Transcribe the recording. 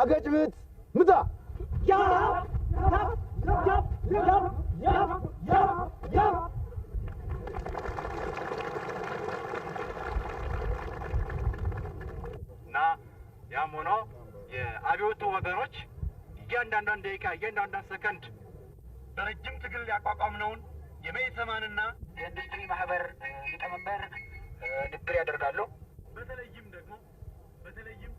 አገጭብት ምታ ያ እና ያም ሆኖ የአብዮቱ ወገኖች እያንዳንዷን ደቂቃ እያንዳንዷን ሰከንድ በረጅም ትግል ያቋቋምነውን የመኢሰማንና የኢንዱስትሪ ማህበር ሊቀመንበር ንግግር ያደርጋሉ። በተለይም